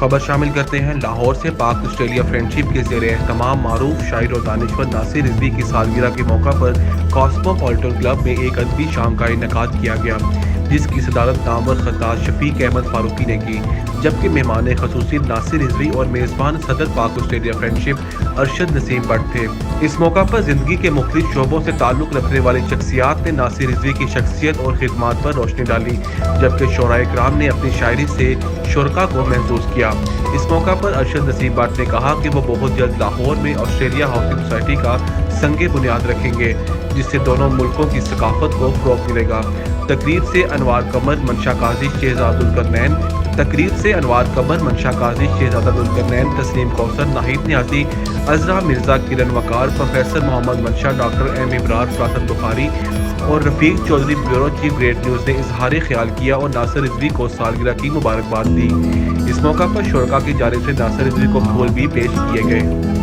खबर शामिल करते हैं। लाहौर से पाक ऑस्ट्रेलिया फ्रेंडशिप के ज़ेरे एहतमाम मारूफ शायर और दानिश्वर नासिर रिजवी की सालगिरह के मौका पर कॉस्मोपॉलिटन क्लब में एक अदबी शाम का इनेकाद किया गया, जिसकी सदारत नामवर खतार शफीक अहमद फारूकी ने की, जबकि मेहमान खसूसी नासिर रिजवी और मेज़बान सदर पाक ऑस्ट्रेलिया फ्रेंडशिप अरशद नसीम भट्ट थे। इस मौका पर जिंदगी के मुख्तलिफ शोबों से ताल्लुक़ रखने वाली शख्सियात ने नासिर रिजवी की शख्सियत और खिदमात पर रोशनी डाली, जबकि शोराए किराम ने अपनी शायरी से शुरका को महसूस किया। इस मौका पर अरशद नसीम भट्ट ने कहा कि वो बहुत जल्द लाहौर में ऑस्ट्रेलिया हाउसिंग सोसाइटी का संगे बुनियाद रखेंगे, जिससे दोनों मुल्कों की सकाफत को फ़रोग़ मिलेगा। तकरीब से Anwar Qamar, Mansha Qazi, Shahzad Dulqarnain, Tasneem Kausar, Nahid Niazi, Azra Mirza, Kiran Waqar, professor Mohammad Mansha, doctor M Ibrar, Farasat Bukhari और Rafiq Chaudhry bureau chief great news ने इजहार ख्याल किया और नासिर रिजवी को सालगिरह की मुबारकबाद दी। इस मौका पर शुरका की जानिब से नासिर रिजवी को फूल भी पेश किए गए।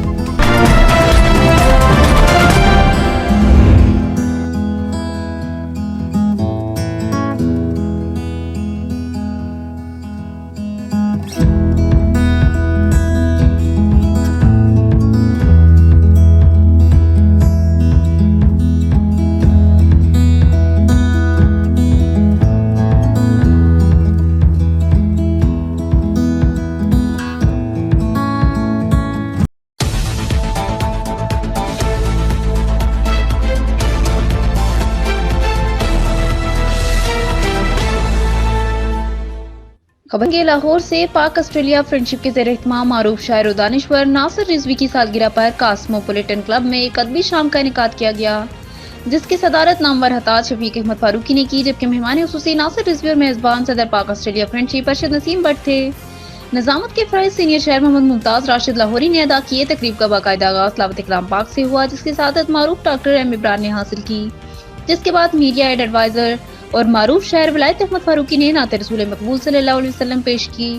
खबर के लाहौर से पाक ऑस्ट्रेलिया फ्रेंडशिप के ज़ेरे एहतमाम मारूफ शायर और दानिश्वर नासिर रिजवी की सालगिरह पर कॉस्मोपॉलिटन क्लब में एक अदबी शाम का इनेकाद किया गया, जिसकी सदारत नामवर हतार शफीक अहमद फारूकी ने की, जबकि मेहमान खुसूसी नासिर रिजवी और मेज़बान सदर पाक ऑस्ट्रेलिया फ्रेंडशिप अरशद नसीम भट्ट थे। निजामत के फ़राइज़ सीनियर शहर मोहम्मद मुमताज़ राशिद लाहौरी ने अदा किए। तकरीब का बाकायदा आगाज़ लावत कलाम पाक से हुआ, जिसकी सआदत मारूफ डॉक्टर एम इब्रार ने हासिल की, जिसके बाद मीडिया एड एडवाइज़र और मारूफ शायर विलायत अहमद फारूकी ने नाते रसूल मकबूल सल्लल्लाहु अलैहि वसल्लम पेश की,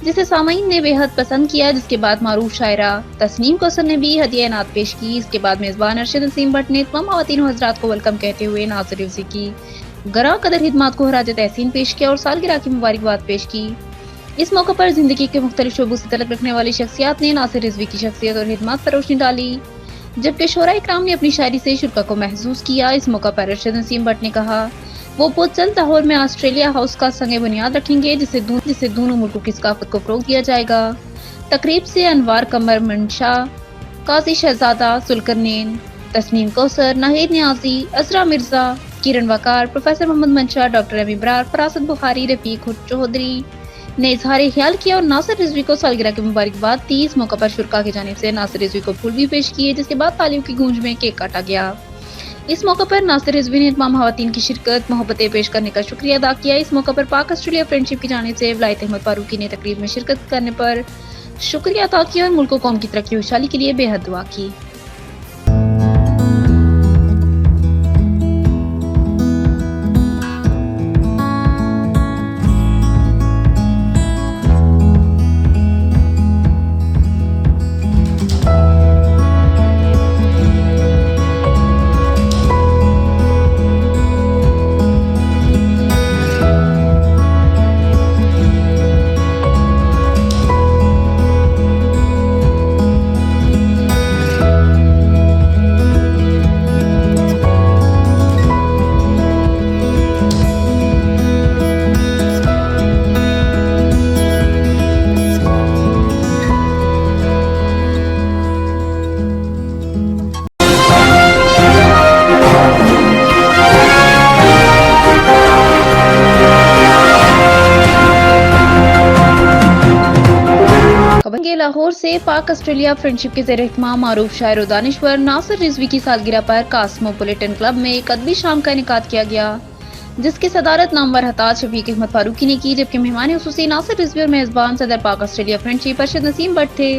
जिसे सामाईन ने बेहद पसंद किया। जिसके बाद मारूफ शायरा तस्नीम कौसर ने भी हदिया नात पेश की। इसके बाद मेज़बान अरशद नसीम भट्ट ने तमाम ख़वातीन हज़रात को वेलकम कहते हुए नासिर रिजवी की गरा कदर हिदमात को खराज तहसीन पेश किया और सालगिरह की मुबारकबाद पेश की। इस मौके पर जिंदगी के मुख्तलिफ शोबों से तल्लुक़ रखने वाली शख्सियात ने नासिर रिजवी की शख्सियत और खिदमत पर रोशनी डाली, जबकि शोराए किराम ने अपनी शायरी से शुरका को महसूस किया। इस मौका पर अरशद नसीम भट्ट ने कहा वो बहुत जल्द लाहौर में ऑस्ट्रेलिया हाउस का संगे बुनियाद रखेंगे, जिससे दोनों मुल्कों की सकाफत को फ़रोग़ दिया जाएगा। तकरीब से अनवार कमर, मंशा काजी, शहजादा दुलकरनैन, Tasneem Kausar, Nahid Niazi, Azra Mirza, Kiran Waqar, professor Mohammad Mansha, doctor M Ibrar, Farasat Bukhari, Rafiq Chaudhary ने इजहार ख्याल किया और नासिर रिजवी को सालगिरह की मुबारकबाद दी। इस मौका पर शुरका की जानिब से नासिर रिजवी को फूल भी पेश किए, जिसके बाद तालियों की गूंज में केक काटा गया। इस मौका पर नासिर रिजवी ने तमाम ख़वातीन की शिरकत, मोहब्बतें पेश करने का शुक्रिया अदा किया। इस मौका पर पाक ऑस्ट्रेलिया फ्रेंडशिप की जानिब से विलायत अहमद फारूकी ने तकरीब में शिरकत करने पर शुक्रिया अदा किया और मुल्क कौम की तरक्की और खुशहाली के लिए बेहद दुआ की। लाहौर से पाक ऑस्ट्रेलिया फ्रेंडशिप के ज़ेरे एहतमाम मारूफ शायर और दानिश्वर नासिर रिजवी की सालगिरह पर कॉस्मोपॉलिटन क्लब में एक अदबी शाम का इनेकाद किया गया, जिसकी सदारत नामवर हतार शफीक अहमद फारूकी ने की, जबकि मेहमान खुसूसी नासिर रिजवी और मेज़बान सदर पाक ऑस्ट्रेलिया फ्रेंडशिप अरशद नसीम भट्ट थे।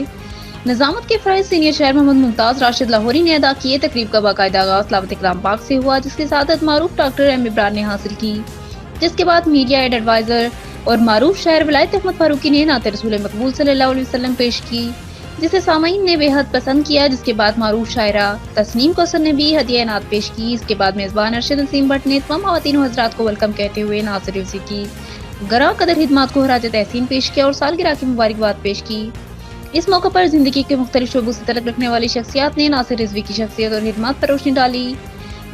निजामत के फ़राइज़ सीनियर शहर मोहम्मद मुमताज़ राशिद लाहौरी ने अदा किए। तकरीब का बाकायदा आगाज़ लावत कलाम पाक से हुआ, जिसकी सआदत मारूफ डॉक्टर एम इब्रार ने हासिल की, जिसके बाद मीडिया एड एडवाइज़र और मारूफ शायर विलायत अहमद फारूकी ने नाते रसूल मकबूल सल्लल्लाहु अलैहि वसल्लम पेश की, जिसे सामाईन ने बेहद पसंद किया। जिसके बाद मारूफ शायरा तस्नीम कौसर ने भी हदिया नात पेश की। इसके बाद मेज़बान अरशद नसीम भट्ट ने तमाम ख़वातीन हज़रात को वेलकम कहते हुए नासिर रिजवी की गरा कदर हिदमात को खराज तहसीन पेश किया और सालगिरह की मुबारकबाद पेश की। इस मौके पर जिंदगी के मुख्तलिफ शोबों से तलक रखने वाली शख्सियात ने नासिर रिजवी की शख्सियत और हिदमात पर रोशनी डाली,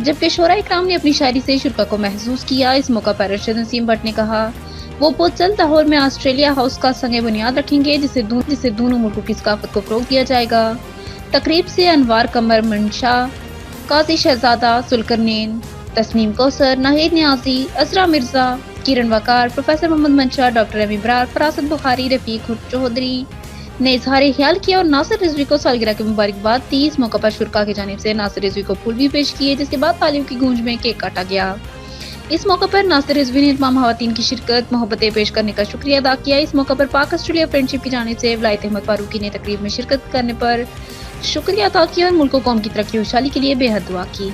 जबकि शोरा इकराम ने अपनी शायरी से शुरा को महसूस किया। इस मौका पर अरशद नसीम भट्ट ने कहा वो बहुत जल्द लाहौर में ऑस्ट्रेलिया हाउस का संगे बुनियाद रखेंगे, जिससे दोनों मुल्कों की सकाफत को फरोग दिया जाएगा। तकरीब से अनवार कमर मंशा, काजी शहजादा सुलकरनैन, तस्नीम कौसर, नाहिद न्याजी, अजरा मिर्जा, किरण वकार, प्रोफेसर मोहम्मद मंशा, डॉक्टर अमी बरार, फरासत बुखारी, रफीक चौधरी ने इजहार ख्याल किया और नासिर रिजवी को सालगिरह की मुबारकबाद दी। इस मौका पर शुरा की जानिब से नासिर रिजवी को फूल भी पेश किए, जिसके बाद तालियों की गूंज में केक काटा गया। इस मौके पर नासिर रिजवी ने तमाम खवातीन की शिरकत मोहब्बतें पेश करने का शुक्रिया अदा किया। इस मौके पर पाक ऑस्ट्रेलिया फ्रेंडशिप की जानिब से वलायत अहमद फारूकी ने तकरीब में शिरकत करने पर शुक्रिया अदा किया और मुल्क कौम की तरक्की खुशहाली के लिए बेहद दुआ की।